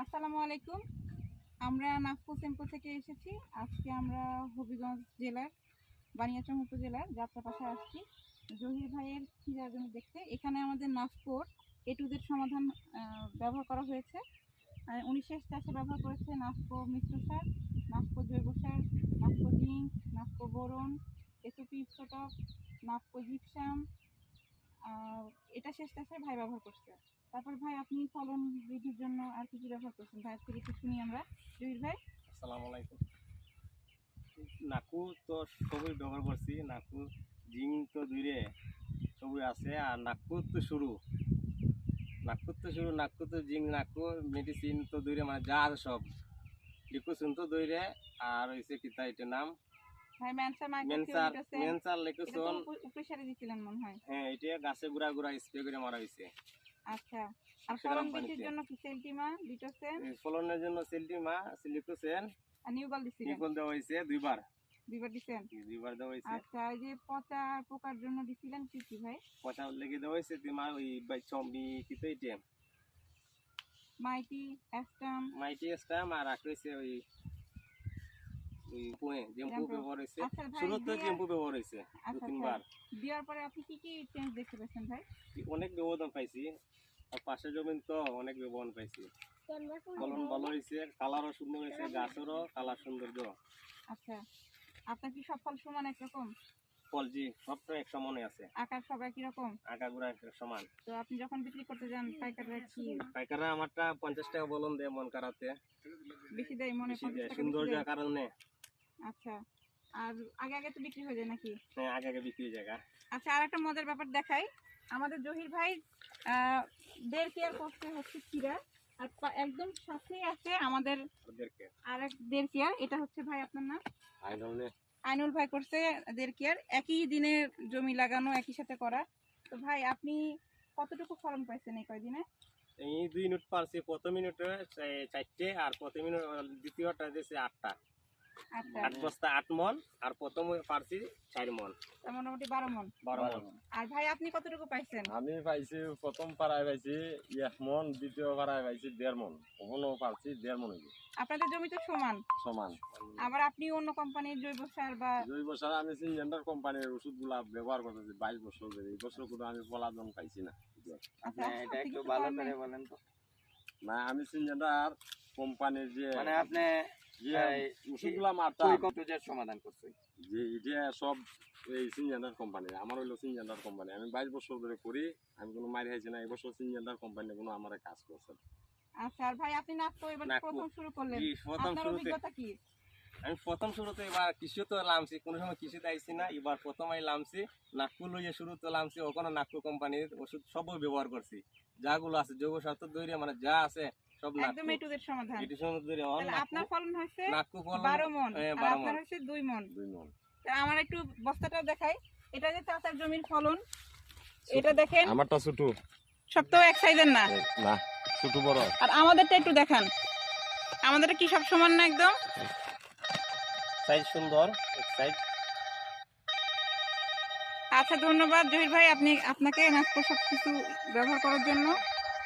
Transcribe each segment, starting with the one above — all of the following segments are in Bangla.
আসসালামু আলাইকুম। আমরা নাগপুর সেম্পো থেকে এসেছি। আজকে আমরা হবিগঞ্জ জেলার বানিয়াচং উপজেলার যাত্রাপাশায় আসছি জহির ভাইয়ের ক্ষীরা জমি দেখতে। এখানে আমাদের নাগপুর এ টু জেড সমাধান ব্যবহার করা হয়েছে। উনি শেষ চাষে ব্যবহার করেছে নাগপো মিশ্র সার, নাগপো জৈব সার, নাগপো জিঙ্ক, নাগপো বোরন, এসওপি স্টোটক, নাগপো জিপসাম। এটা শেষ চাষে ভাই ব্যবহার করছে। তারপর ভাই আপনি ফলন বৃদ্ধির জন্য আর কি কি ব্যবহার করছেন ভাইয়ের থেকে একটু শুনি আমরা। জহির ভাই। আসসালামু আলাইকুম। নাকু তো সবই ব্যবহার করছি, নাকু জিং তো দূরে সবই আছে, আর নাকু তো শুরু নাকু তো জিং, নাকু মেডিসিন তো দূরে, মানে যা আছে সব লিকুসুন তো দূরে। আর হয়েছে কিতা এটার নাম ভাই মেনসার মেনসার লিকুসুন উপরে সারি দিছিলেন মনে হয়। হ্যাঁ, এটা গাছে গুড়া গুড়া স্প্রে করে মারা হয়েছে। আচ্ছা, আর ফলন বৃদ্ধির জন্য কি সেলটিমা, ডিটোসেন? ফলনের জন্য সেলটিমা, লিকুসেন আর নিউবাল দিছিলেন? নিউবাল দেওয়া হয়েছে দুইবার দিছেন? দুইবার দেওয়া হয়েছে। আচ্ছা, এই যে পচা পোকার জন্য দিছিলেন কি কি ভাই? পচা লেগে দেওয়া হয়েছে তোমার ওই চম্বি কিতো এটা মাইটি স্টাম আর রাখছে ওই পুয়ে জেম্পু ব্যবহার হয়েছে। শুরুতে জেম্পু ব্যবহার হয়েছে দু তিনবার। দেওয়ার পরে আপনি কি কি চেঞ্জ দেখতে পেয়েছেন ভাই? অনেক ব্যবধান পাইছি, আর পাশে জমিন তো অনেক ব্যবধান পাইছি। ফলন ভালো হয়েছে, কালারও সুন্দর হয়েছে, গাছেরও কালার সৌন্দর্য। আচ্ছা, আপনার কি সব ফল সমান একরকম? ফল জি সবটা এক সমানে আছে, আকার সব একই রকম, আঁকা গুড়া এক সমান। তো আপনি যখন বিক্রি করতে যান পাইকাররা কি? পাইকাররা আমারটা 50 টাকা বলন দেয় মন কারাতে, বেশি দেয় মনে? সৌন্দর্যের কারণে। আচ্ছা, আর আগে আগে তো বিক্রি হয়ে যায় নাকি? হ্যাঁ, আগে আগে বিক্রি হয়ে যায়। আচ্ছা, আর একটা মজার ব্যাপার দেখাই। আমাদের জহির ভাই 1.5 কেয়ার করতে হচ্ছে ক্ষীরা, আর একদম সাথেই আছে আমাদের আর এক 1.5 কেয়ার। এটা হচ্ছে ভাই আপনার নাম? আইনুল ভাই করছে 1.5 কেয়ার, একই দিনে জমি লাগানো, একই সাথে করা। তো ভাই আপনি কতটুকু ফলন পাইছেন এই কয়দিনে? এই 2 মিনিট পারছি, প্রথম মিনিটে 4টে, আর প্রথম মিনিট দ্বিতীয়টা দিয়েছে 8টা। 8 বস্তা 8 মন, আর প্রথম পারছি 4 মন, মোটামুটি 12 মন। আর ভাই আপনি কতটুকু পাইছেন? আমি পাইছি প্রথম পাড়ায় পাইছি 1 মন, দ্বিতীয় পাড়ায় পাইছি 1.5 মন, ওখানেও পারছি 1.5 মন। আপনাদের জমি তো সমান সমান। আবার আপনি অন্য কোম্পানির জৈব সার বা জৈব সার আমি সিনজেন্টার কোম্পানির ওষুধগুলা ব্যবহার করতেছি 22 বছর ধরে। এই বছর কোনো আমি ফলাফল পাইছি না। এটা একটু ভালো করে বলেন তো। না, আমি সিনজেন্টার কোম্পানির যে মানে আপনি ওষুধগুলা মারতাম সমাধান করছি যে এটা সব এই সিনজেন্টার কোম্পানি। আমার হইলো সিনজেন্টার কোম্পানি, আমি 22 বছর ধরে করি, আমি কোনো মারি খাইছি না। এবছর সিনজেন্টার কোম্পানি কোনো আমার কাজ করছে। আচ্ছা, আর ভাই আপনি নাটক এবার প্রথম শুরু করলেন, আপনার অভিজ্ঞতা কি? আমি প্রথম শুরুতে এবার কৃষি তো লামছি, কোনো সময় কৃষিতে আইছি না, এবার প্রথমে লামছি নাকু লইয়ে শুরু তো লামছি। ওখানে নাকু কোম্পানির ওষুধ সবই ব্যবহার করছি, যাগুলো আছে জৈব সার তো দৈরে, মানে যা আছে সব একদম এ টু জেড সমাধান। আপনার ফলন হয়েছে নাকু ফলন 12 মন, আর আপনার হয়েছে 2 মন। আমার একটু বস্তাটাও দেখাই। এটা যে চাচার জমির ফলন, এটা দেখেন। আমারটা ছোট, সব তো এক সাইজের না, না ছোট বড়। আর আমাদেরটা একটু দেখান, আমাদেরটা কি সব সমান না? একদম সাইজ সুন্দর, এক সাইজ। আচ্ছা, ধন্যবাদ জহির ভাই, আপনাকে নাগপুর সবকিছু ব্যবহার করার জন্য।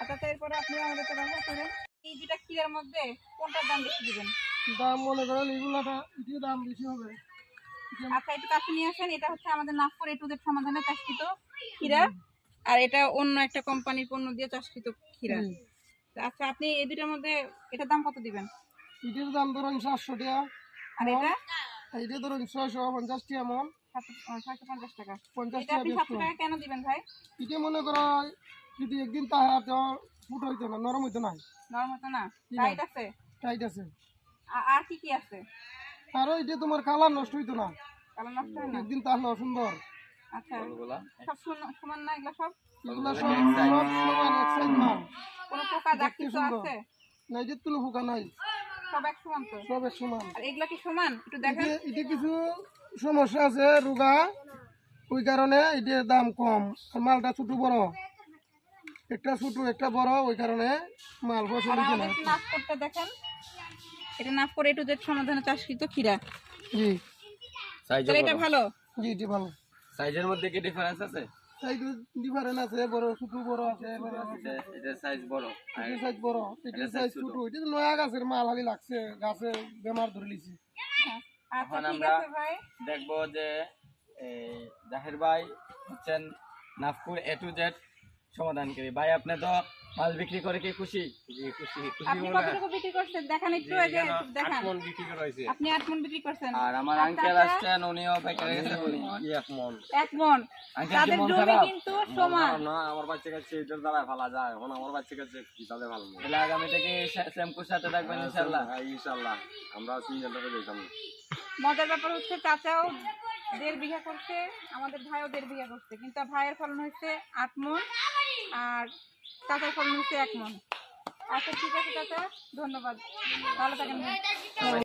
আচ্ছা, এরপরে আপনি আমাদেরকে ব্যবহার করেন। এই দুটা ক্ষীরার মধ্যে কোনটার দাম বেশি দিবেন? দাম মনে করেন এগুলোটা এটির দাম বেশি হবে। আচ্ছা, একটু কাছে নিয়ে আসেন। এটা হচ্ছে আমাদের নাগপুর এ টু জেড সমাধানে চাষকৃত ক্ষীরা, আর এটা অন্য একটা কোম্পানির পণ্য দিয়ে চাষকৃত ক্ষীরা। আচ্ছা, আপনি এই দুটার মধ্যে এটার দাম কত দিবেন? এটির দাম ধরুন 700 টাকা, আর এটা ধরুন 650 টাকা মন। 650 টাকা। 50 এটা আপনি 700 টাকা কেন দিবেন ভাই? এটা মনে করো যদি একদিন তাহা তো ফুট হইতো না, নরম হইতো না। নরম হতো না, টাইট আছে? টাইট আছে। আর কি কি আছে? আর এটা তোমার কালার নষ্ট হইতো না, কালার নষ্ট হয় না? একদিন তাহলে সুন্দর। আচ্ছা, সব সমান না? এগুলো সব সমান এক সাইজ মাল। কোনো পোকা দাগ কিছু আছে না? এটা কোনো পোকা নাই, সব এক সমান তো? সব এক সমান। আর এগুলো কি সমান? একটু দেখেন। এটা কিছু সমস্যা আছে রোগা, ওই কারণে এটার দাম কম। মালটা ছোট বড়, একটা ছোট একটা বড়, ওই কারণে মাল ফসল হচ্ছে না। নাগপুরটা দেখেন, এটা নাগপুর এ টু জেড সমাধানে চাষকৃত ক্ষীরা। জি, এটা ভালো। জি, এটি ভালো। সাইজের মধ্যে কি ডিফারেন্স আছে? সাইজ ডিফারেন্ট আছে, বড় ছোট বড় আছে, এটা সাইজ বড় এটার সাইজ বড়, এটার সাইজ ছোট। এটা তো নয়া গাছের মাল হালি লাগছে, গাছে বেমার ধরে লিছে। আচ্ছা এখন ঠিক আমরা আছে ভাই, দেখবো যে এই জাহির ভাই হচ্ছেন নাফকুর A to Z সমাধানকারী। ভাই আপনি তো মাল বিক্রি করে কি খুশি? খুশি আপনি কতটুকু বিক্রি করছেন দেখান একটু, এই যে দেখান। 8 মণ বিক্রি করা হয়েছে। আপনি 8 মণ বিক্রি করছেন। আর আমার আর আঙ্কেল চাচা আসছেন, উনিও পাইকারি গেছে, উনি 1 মণ। 1 মণ। আঙ্কেল কি তাদের মন জমি খারাপ? কিন্তু সমান। না আমার বাচ্চা কাছে এটার দ্বারা ফেলা যায়, এখন আমার বাচ্চা কাছে কি তাদের ভালো না। তাহলে আগামী থেকে শ্যাম্পুর সাথে থাকবেন ইনশাআল্লাহ। হ্যাঁ ইনশাআল্লাহ আমরা সিনজেন্ডারে যেতাম না। মজার ব্যাপার হচ্ছে চাচাও 1.5 বিঘা করছে, আমাদের ভাইও 1.5 বিঘা করছে, কিন্তু ভাইয়ের ফলন হচ্ছে 8 মণ আর চাচার ফলন হচ্ছে 1 মণ। আচ্ছা ঠিক আছে চাচা, ধন্যবাদ, ভালো থাকেন।